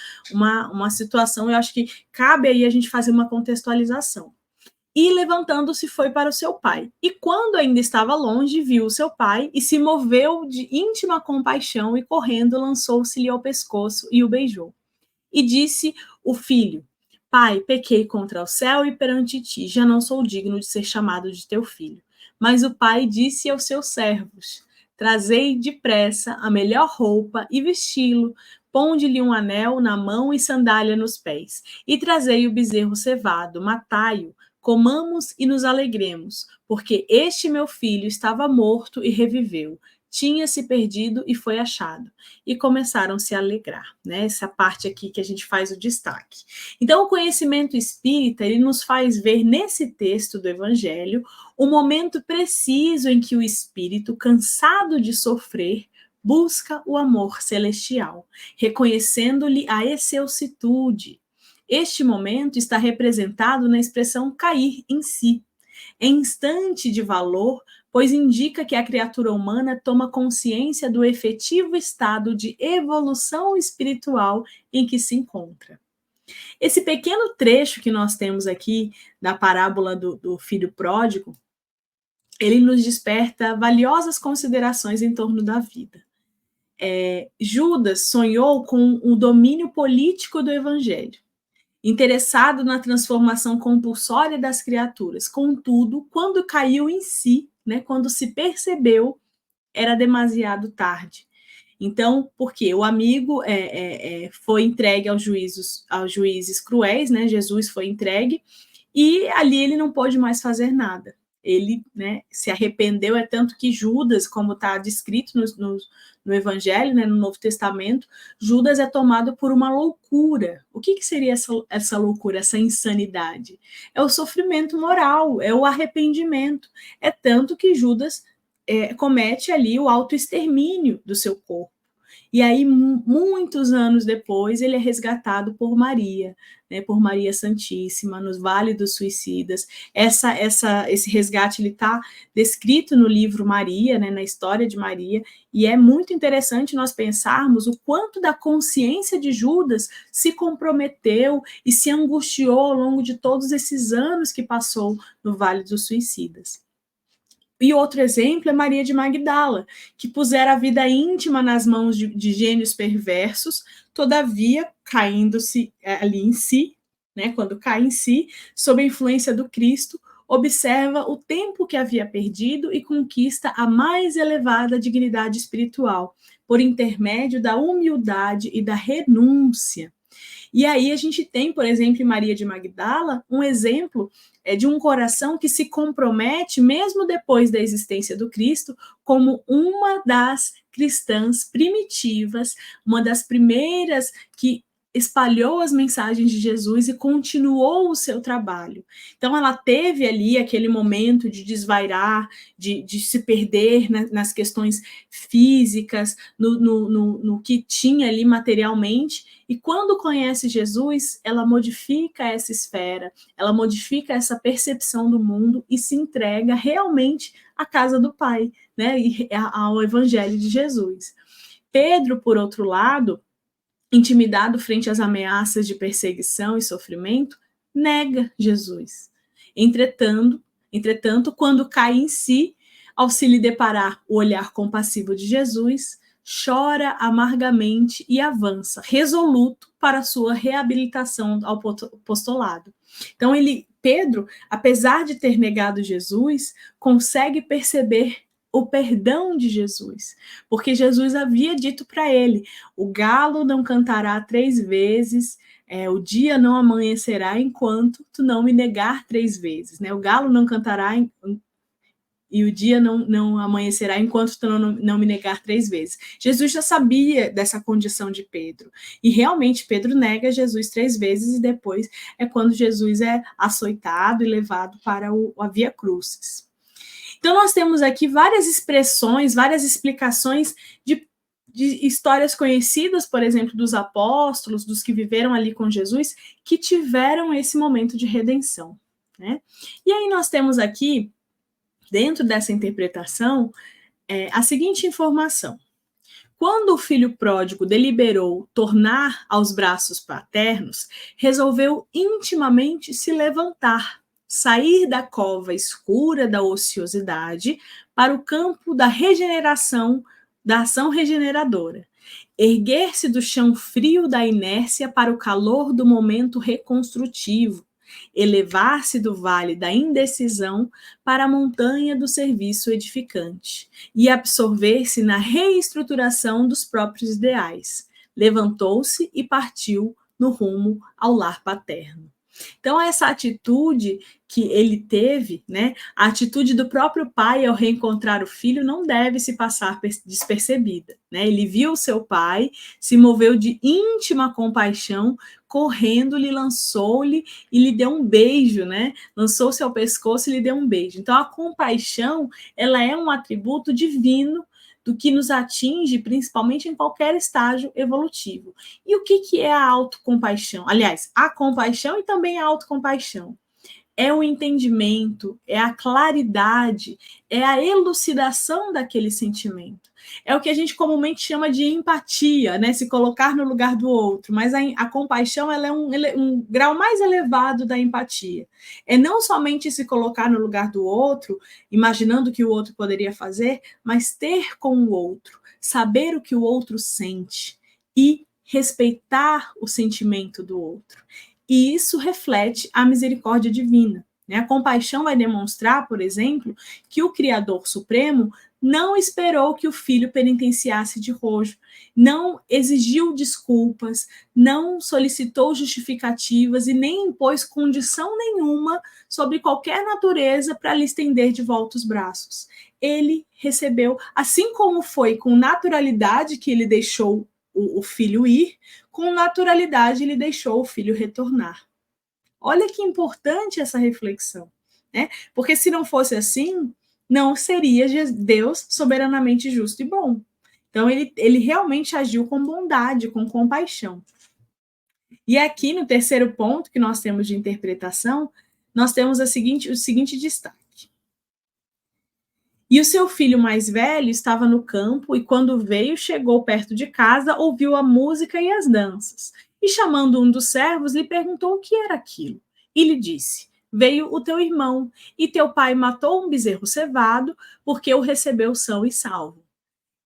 situação, eu acho que cabe aí a gente fazer uma contextualização. E levantando-se foi para o seu pai. E quando ainda estava longe, viu o seu pai e se moveu de íntima compaixão e correndo lançou-se-lhe ao pescoço e o beijou. E disse o filho: Pai, pequei contra o céu e perante ti, já não sou digno de ser chamado de teu filho. Mas o pai disse aos seus servos: Trazei depressa a melhor roupa e vesti-lo, ponde-lhe um anel na mão e sandália nos pés, e trazei o bezerro cevado, matai-o, comamos e nos alegremos, porque este meu filho estava morto e reviveu, tinha se perdido e foi achado. E começaram a se alegrar, né? Essa parte aqui que a gente faz o destaque. Então, o conhecimento espírita, ele nos faz ver nesse texto do Evangelho o momento preciso em que o espírito, cansado de sofrer, busca o amor celestial, reconhecendo-lhe a excelsitude. Este momento está representado na expressão cair em si. É instante de valor, pois indica que a criatura humana toma consciência do efetivo estado de evolução espiritual em que se encontra. Esse pequeno trecho que nós temos aqui da parábola do filho pródigo, ele nos desperta valiosas considerações em torno da vida. Judas sonhou com o domínio político do evangelho. interessado na transformação compulsória das criaturas. Contudo, quando caiu em si, né, quando se percebeu, era demasiado tarde. Então, porque o amigo foi entregue aos juízes cruéis, né? Jesus foi entregue, e ali ele não pôde mais fazer nada. Ele, né, se arrependeu, é tanto que Judas, como está descrito no Evangelho, né, no Novo Testamento, Judas é tomado por uma loucura. O que seria essa loucura, essa insanidade? É o sofrimento moral, é o arrependimento. É tanto que Judas comete ali o autoextermínio do seu corpo. E aí, muitos anos depois, ele é resgatado por Maria, né, por Maria Santíssima, nos Vale dos Suicidas. Esse resgate está descrito no livro Maria, né, na história de Maria, e é muito interessante nós pensarmos o quanto da consciência de Judas se comprometeu e se angustiou ao longo de todos esses anos que passou no Vale dos Suicidas. E outro exemplo é Maria de Magdala, que pusera a vida íntima nas mãos de gênios perversos, todavia, caindo-se ali em si, né, quando cai em si, sob a influência do Cristo, observa o tempo que havia perdido e conquista a mais elevada dignidade espiritual, por intermédio da humildade e da renúncia. E aí a gente tem, por exemplo, em Maria de Magdala, um exemplo de um coração que se compromete, mesmo depois da existência do Cristo, como uma das cristãs primitivas, uma das primeiras que espalhou as mensagens de Jesus e continuou o seu trabalho. Então, ela teve ali aquele momento de desvairar, de se perder nas questões físicas, no que tinha ali materialmente, e quando conhece Jesus, ela modifica essa esfera, ela modifica essa percepção do mundo e se entrega realmente à casa do Pai, né, e ao Evangelho de Jesus. Pedro, por outro lado, intimidado frente às ameaças de perseguição e sofrimento, nega Jesus. Entretanto, quando cai em si, ao se lhe deparar o olhar compassivo de Jesus, chora amargamente e avança, resoluto para a sua reabilitação ao apostolado. Então, Pedro, apesar de ter negado Jesus, consegue perceber o perdão de Jesus, porque Jesus havia dito para ele: o galo não cantará 3 vezes, o dia não amanhecerá enquanto tu não me negar 3 vezes, né? O galo não cantará e o dia não amanhecerá enquanto tu não me negar 3 vezes. Jesus já sabia dessa condição de Pedro, e realmente Pedro nega Jesus 3 vezes, e depois é quando Jesus é açoitado e levado para a Via Crucis. Então, nós temos aqui várias expressões, várias explicações de histórias conhecidas, por exemplo, dos apóstolos, dos que viveram ali com Jesus, que tiveram esse momento de redenção, né? E aí nós temos aqui, dentro dessa interpretação, a seguinte informação. Quando o filho pródigo deliberou tornar aos braços paternos, resolveu intimamente se levantar, sair da cova escura da ociosidade para o campo da regeneração, da ação regeneradora. Erguer-se do chão frio da inércia para o calor do momento reconstrutivo. Elevar-se do vale da indecisão para a montanha do serviço edificante e absorver-se na reestruturação dos próprios ideais. Levantou-se e partiu no rumo ao lar paterno. Então, essa atitude que ele teve, né, a atitude do próprio pai ao reencontrar o filho não deve se passar despercebida, né? Ele viu o seu pai, se moveu de íntima compaixão, correndo-lhe, lançou-lhe e lhe deu um beijo, né? Lançou-se ao pescoço e lhe deu um beijo. Então, a compaixão, ela é um atributo divino do que nos atinge, principalmente em qualquer estágio evolutivo. E o que é a autocompaixão? Aliás, a compaixão e também a autocompaixão. É o entendimento, é a claridade, é a elucidação daquele sentimento. É o que a gente comumente chama de empatia, né? Se colocar no lugar do outro. Mas a compaixão, ela é um grau mais elevado da empatia. É não somente se colocar no lugar do outro, imaginando o que o outro poderia fazer, mas ter com o outro, saber o que o outro sente e respeitar o sentimento do outro. E isso reflete a misericórdia divina. Né? A compaixão vai demonstrar, por exemplo, que o Criador Supremo não esperou que o filho penitenciasse de rojo, não exigiu desculpas, não solicitou justificativas e nem impôs condição nenhuma sobre qualquer natureza para lhe estender de volta os braços. Ele recebeu, assim como foi com naturalidade que ele deixou o filho ir, com naturalidade ele deixou o filho retornar. Olha que importante essa reflexão, né? Porque se não fosse assim, não seria Deus soberanamente justo e bom. Então, ele realmente agiu com bondade, com compaixão. E aqui, no terceiro ponto que nós temos de interpretação, nós temos o seguinte destaque. E o seu filho mais velho estava no campo, e quando veio, chegou perto de casa, ouviu a música e as danças. E chamando um dos servos, lhe perguntou o que era aquilo. E lhe disse: Veio o teu irmão, e teu pai matou um bezerro cevado, porque o recebeu são e salvo.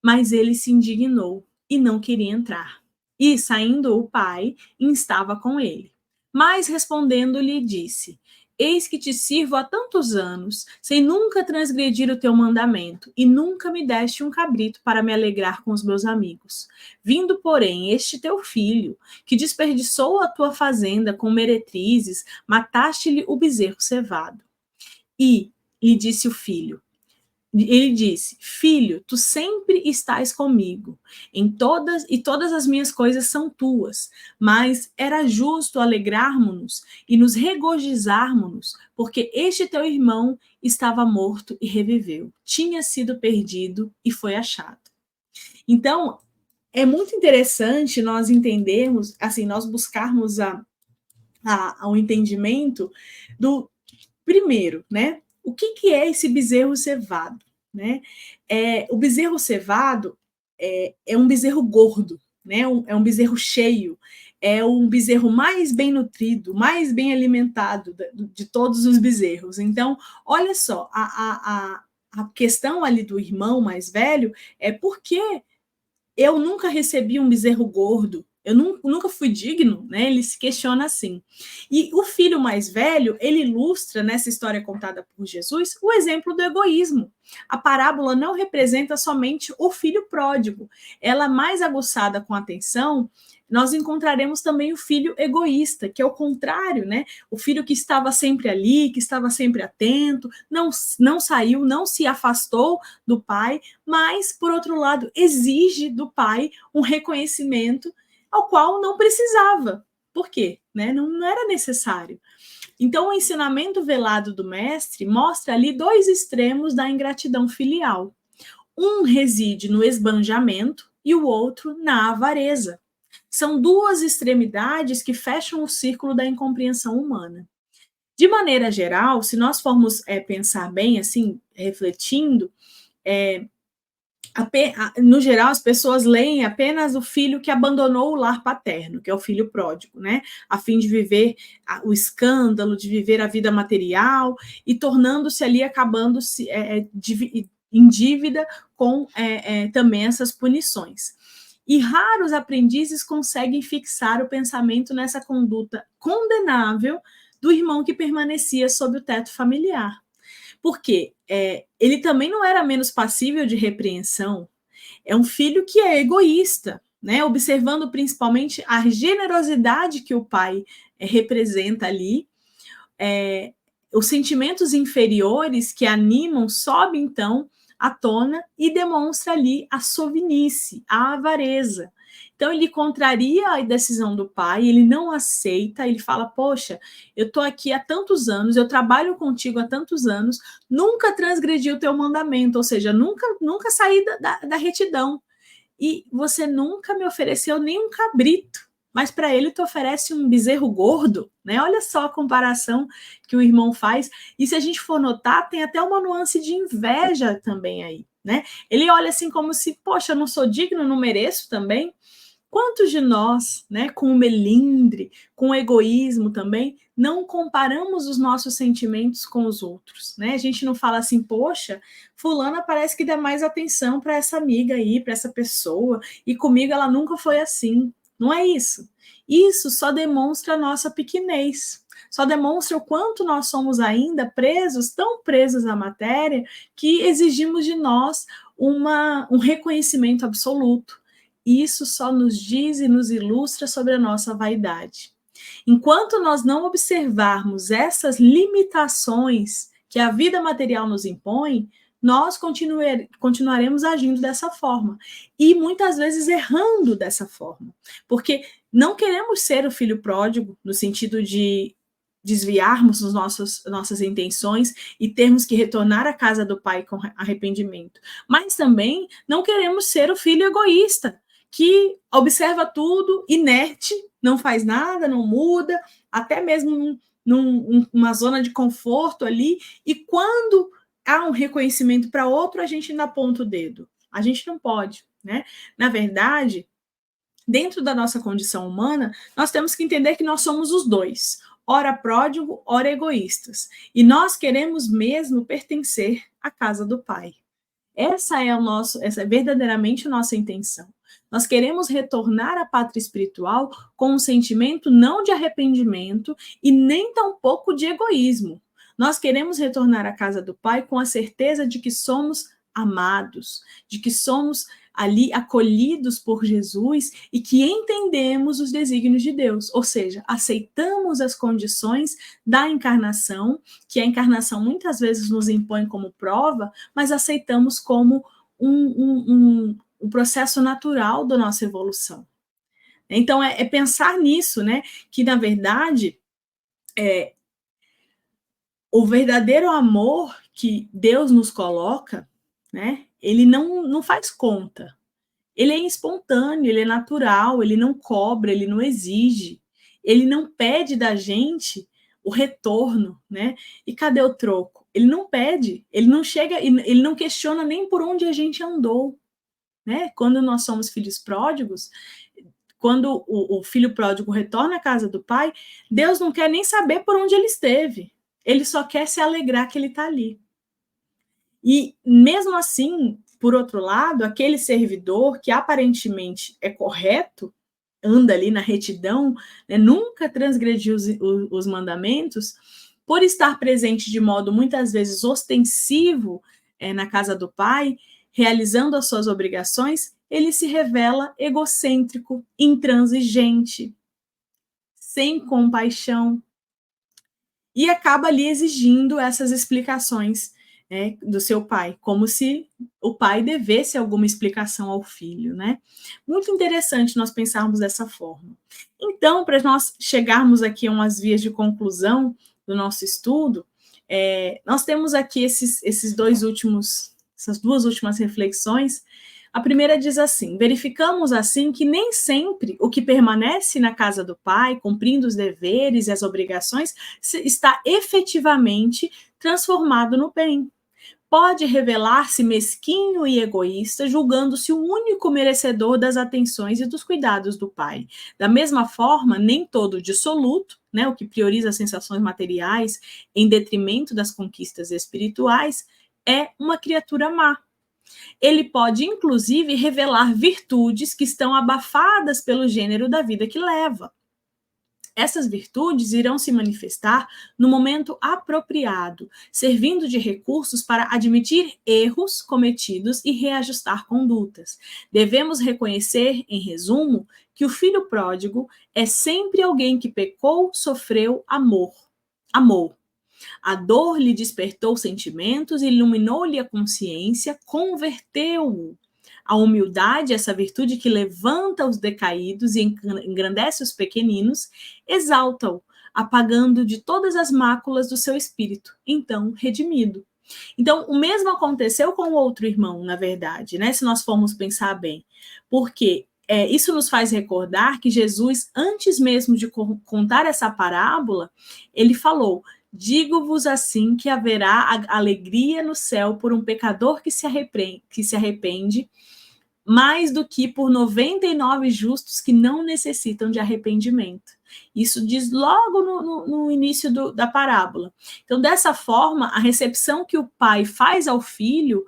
Mas ele se indignou e não queria entrar. E, saindo o pai, instava com ele. Mas, respondendo-lhe, disse: Eis que te sirvo há tantos anos, sem nunca transgredir o teu mandamento, e nunca me deste um cabrito para me alegrar com os meus amigos. Vindo, porém, este teu filho, que desperdiçou a tua fazenda com meretrizes, mataste-lhe o bezerro cevado. E lhe disse o filho: Ele disse: Filho, tu sempre estás comigo, e todas as minhas coisas são tuas. Mas era justo alegrarmos-nos e nos regozijarmos, porque este teu irmão estava morto e reviveu, tinha sido perdido e foi achado. Então, é muito interessante nós entendermos, assim, nós buscarmos o entendimento do primeiro, né? O que é esse bezerro cevado? Né? O bezerro cevado é um bezerro gordo, né? É um bezerro cheio, é um bezerro mais bem nutrido, mais bem alimentado de todos os bezerros. Então, olha só, a questão ali do irmão mais velho é por que eu nunca recebi um bezerro gordo, eu nunca fui digno, né? Ele se questiona assim. E o filho mais velho, ele ilustra nessa história contada por Jesus o exemplo do egoísmo. A parábola não representa somente o filho pródigo, ela mais aguçada com atenção, nós encontraremos também o filho egoísta, que é o contrário, né? O filho que estava sempre ali, que estava sempre atento, não saiu, não se afastou do pai, mas, por outro lado, exige do pai um reconhecimento ao qual não precisava. Por quê? Né? Não era necessário. Então, o ensinamento velado do mestre mostra ali dois extremos da ingratidão filial. Um reside no esbanjamento e o outro na avareza. São duas extremidades que fecham o círculo da incompreensão humana. De maneira geral, se nós formos pensar bem, assim, refletindo, no geral, as pessoas leem apenas o filho que abandonou o lar paterno, que é o filho pródigo, né? A fim de viver o escândalo, de viver a vida material e tornando-se ali, acabando-se em dívida com também essas punições. E raros aprendizes conseguem fixar o pensamento nessa conduta condenável do irmão que permanecia sob o teto familiar. Porque ele também não era menos passível de repreensão. É um filho que é egoísta, né? Observando principalmente a generosidade que o pai representa ali, os sentimentos inferiores que animam sobe então à tona e demonstra ali a sovinice, a avareza. Então, ele contraria a decisão do pai, ele não aceita, ele fala, poxa, eu estou aqui há tantos anos, eu trabalho contigo há tantos anos, nunca transgredi o teu mandamento, ou seja, nunca saí da retidão, e você nunca me ofereceu nenhum cabrito, mas para ele tu oferece um bezerro gordo, né? Olha só a comparação que o irmão faz, e se a gente for notar, tem até uma nuance de inveja também aí, né? Ele olha assim como se, poxa, eu não sou digno, não mereço também. Quantos de nós, né, com o melindre, com o egoísmo também, não comparamos os nossos sentimentos com os outros, né? A gente não fala assim, poxa, fulana parece que dá mais atenção para essa amiga aí, para essa pessoa, e comigo ela nunca foi assim. Não é isso. Isso só demonstra a nossa pequenez, só demonstra o quanto nós somos ainda presos, tão presos à matéria, que exigimos de nós um reconhecimento absoluto. Isso só nos diz e nos ilustra sobre a nossa vaidade. Enquanto nós não observarmos essas limitações que a vida material nos impõe, nós continuaremos agindo dessa forma e muitas vezes errando dessa forma, porque não queremos ser o filho pródigo no sentido de desviarmos nossas intenções e termos que retornar à casa do pai com arrependimento, mas também não queremos ser o filho egoísta que observa tudo, inerte, não faz nada, não muda, até mesmo numa zona de conforto ali, e quando há um reconhecimento para outro, a gente ainda aponta o dedo. A gente não pode, né? Na verdade, dentro da nossa condição humana, nós temos que entender que nós somos os dois, ora pródigo, ora egoístas. E nós queremos mesmo pertencer à casa do Pai. Essa é verdadeiramente a nossa intenção. Nós queremos retornar à pátria espiritual com um sentimento não de arrependimento e nem tampouco de egoísmo. Nós queremos retornar à casa do Pai com a certeza de que somos amados, de que somos ali acolhidos por Jesus e que entendemos os desígnios de Deus, ou seja, aceitamos as condições da encarnação, que a encarnação muitas vezes nos impõe como prova, mas aceitamos como um processo natural da nossa evolução. Então, é pensar nisso, né? Que, na verdade, o verdadeiro amor que Deus nos coloca, né? Ele não faz conta. Ele é espontâneo, ele é natural, ele não cobra, ele não exige, ele não pede da gente o retorno, né? E cadê o troco? Ele não pede, ele não chega, ele não questiona nem por onde a gente andou, né? Quando nós somos filhos pródigos, quando o filho pródigo retorna à casa do pai, Deus não quer nem saber por onde ele esteve, ele só quer se alegrar que ele está ali. E mesmo assim, por outro lado, aquele servidor que aparentemente é correto, anda ali na retidão, né, nunca transgrediu os mandamentos, por estar presente de modo muitas vezes ostensivo na casa do pai, realizando as suas obrigações, ele se revela egocêntrico, intransigente, sem compaixão, e acaba ali exigindo essas explicações do seu pai, como se o pai devesse alguma explicação ao filho, né? Muito interessante nós pensarmos dessa forma. Então, para nós chegarmos aqui a umas vias de conclusão do nosso estudo, nós temos aqui essas duas últimas reflexões. A primeira diz assim: verificamos assim que nem sempre o que permanece na casa do pai, cumprindo os deveres e as obrigações, está efetivamente transformado no bem. Pode revelar-se mesquinho e egoísta, julgando-se o único merecedor das atenções e dos cuidados do pai. Da mesma forma, nem todo dissoluto, né, o que prioriza as sensações materiais em detrimento das conquistas espirituais, é uma criatura má. Ele pode, inclusive, revelar virtudes que estão abafadas pelo gênero da vida que leva. Essas virtudes irão se manifestar no momento apropriado, servindo de recursos para admitir erros cometidos e reajustar condutas. Devemos reconhecer, em resumo, que o filho pródigo é sempre alguém que pecou, sofreu, amou. A dor lhe despertou sentimentos, iluminou-lhe a consciência, converteu-o. A humildade, essa virtude que levanta os decaídos e engrandece os pequeninos, exalta-o, apagando de todas as máculas do seu espírito, então redimido. Então, o mesmo aconteceu com o outro irmão, na verdade, né? Se nós formos pensar bem. Porque isso nos faz recordar que Jesus, antes mesmo de contar essa parábola, ele falou: digo-vos assim que haverá alegria no céu por um pecador que se arrepende, mais do que por 99 justos que não necessitam de arrependimento. Isso diz logo no início da parábola. Então, dessa forma, a recepção que o pai faz ao filho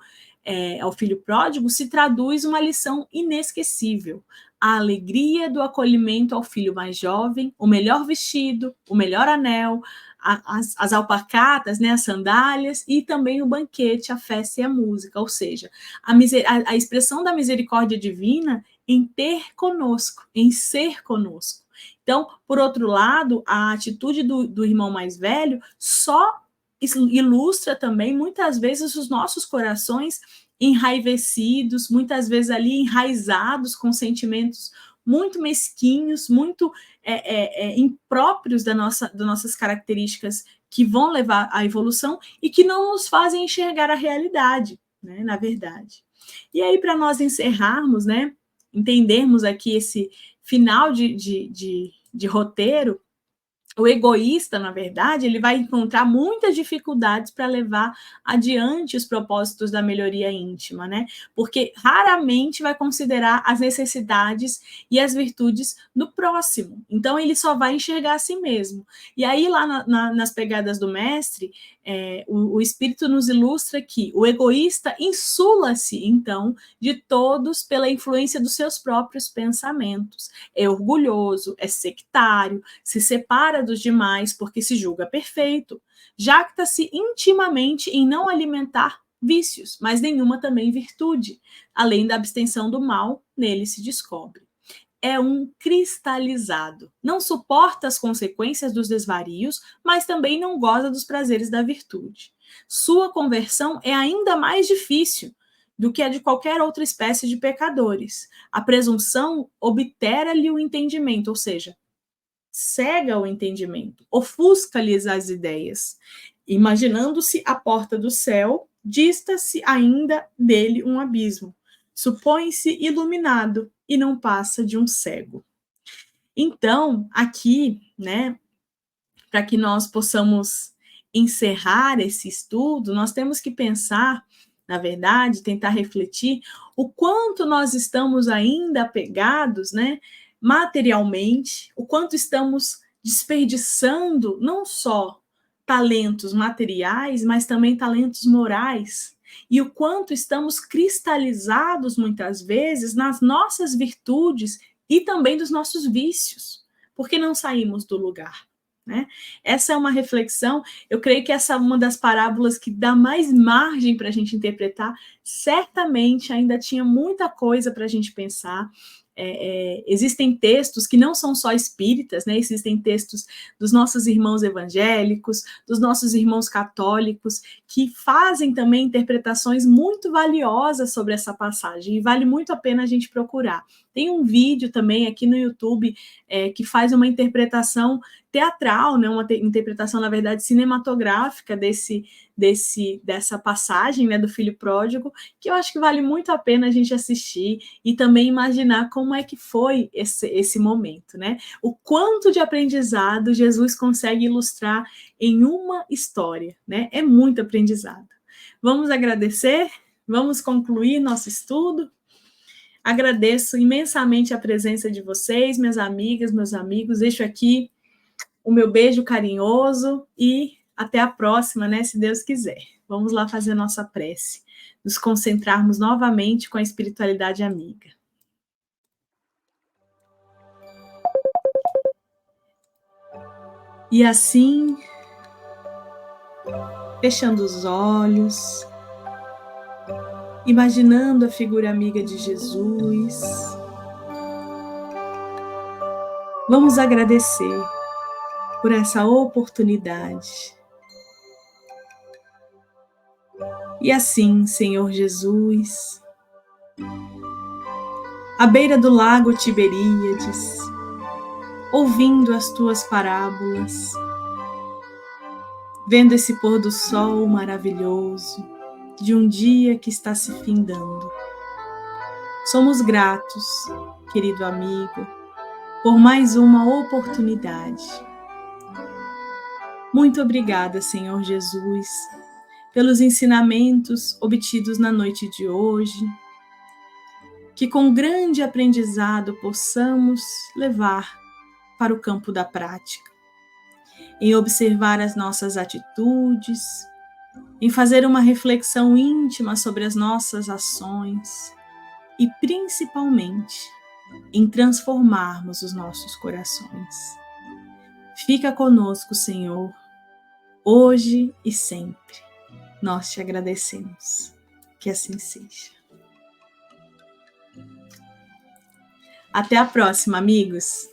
pródigo, se traduz uma lição inesquecível. a alegria do acolhimento ao filho mais jovem, o melhor vestido, o melhor anel, as alparcatas, né, as sandálias, e também o banquete, a festa e a música, ou seja, a expressão da misericórdia divina em ter conosco, em ser conosco. Então, por outro lado, a atitude do irmão mais velho só ilustra também, muitas vezes, os nossos corações enraivecidos, muitas vezes ali enraizados com sentimentos muito mesquinhos, muito impróprios das nossas características que vão levar à evolução e que não nos fazem enxergar a realidade, né, na verdade. E aí, para nós encerrarmos, né, entendermos aqui esse final de roteiro, o egoísta, na verdade, ele vai encontrar muitas dificuldades para levar adiante os propósitos da melhoria íntima, né? Porque raramente vai considerar as necessidades e as virtudes do próximo. Então, ele só vai enxergar a si mesmo. E aí, lá nas pegadas do mestre, o Espírito nos ilustra que o egoísta insula-se, então, de todos pela influência dos seus próprios pensamentos. É orgulhoso, é sectário, se separa dos demais porque se julga perfeito, jacta-se intimamente em não alimentar vícios, mas nenhuma também virtude. Além da abstenção do mal, nele se descobre. É um cristalizado. Não suporta as consequências dos desvarios, mas também não goza dos prazeres da virtude. Sua conversão é ainda mais difícil do que a de qualquer outra espécie de pecadores. A presunção obtera-lhe o entendimento, ou seja, cega o entendimento, ofusca-lhes as ideias. Imaginando-se a porta do céu, dista-se ainda dele um abismo. Supõe-se iluminado e não passa de um cego. Então, aqui, né, para que nós possamos encerrar esse estudo, nós temos que pensar, na verdade, tentar refletir o quanto nós estamos ainda apegados, né, materialmente, o quanto estamos desperdiçando não só talentos materiais, mas também talentos morais, e o quanto estamos cristalizados muitas vezes nas nossas virtudes e também dos nossos vícios, porque não saímos do lugar. Né? Essa é uma reflexão, eu creio que essa é uma das parábolas que dá mais margem para a gente interpretar, certamente ainda tinha muita coisa para a gente pensar. Existem textos que não são só espíritas, né? Existem textos dos nossos irmãos evangélicos, dos nossos irmãos católicos, que fazem também interpretações muito valiosas sobre essa passagem, e vale muito a pena a gente procurar. Tem um vídeo também aqui no YouTube que faz uma interpretação teatral, né? Uma interpretação, na verdade, cinematográfica dessa passagem, né, do filho pródigo, que eu acho que vale muito a pena a gente assistir e também imaginar como é que foi esse momento, né? O quanto de aprendizado Jesus consegue ilustrar em uma história, né? É muito aprendizado. Vamos agradecer? Vamos concluir nosso estudo? Agradeço imensamente a presença de vocês, minhas amigas, meus amigos. Deixo aqui o meu beijo carinhoso e até a próxima, né, se Deus quiser. Vamos lá fazer nossa prece, nos concentrarmos novamente com a espiritualidade amiga. E assim, fechando os olhos, imaginando a figura amiga de Jesus, vamos agradecer por essa oportunidade. E assim, Senhor Jesus, à beira do lago Tiberíades, ouvindo as tuas parábolas, vendo esse pôr do sol maravilhoso de um dia que está se findando. Somos gratos, querido amigo, por mais uma oportunidade. Muito obrigada, Senhor Jesus, pelos ensinamentos obtidos na noite de hoje, que com grande aprendizado possamos levar para o campo da prática, em observar as nossas atitudes, em fazer uma reflexão íntima sobre as nossas ações e, principalmente, em transformarmos os nossos corações. Fica conosco, Senhor, hoje e sempre. Nós te agradecemos. Que assim seja. Até a próxima, amigos!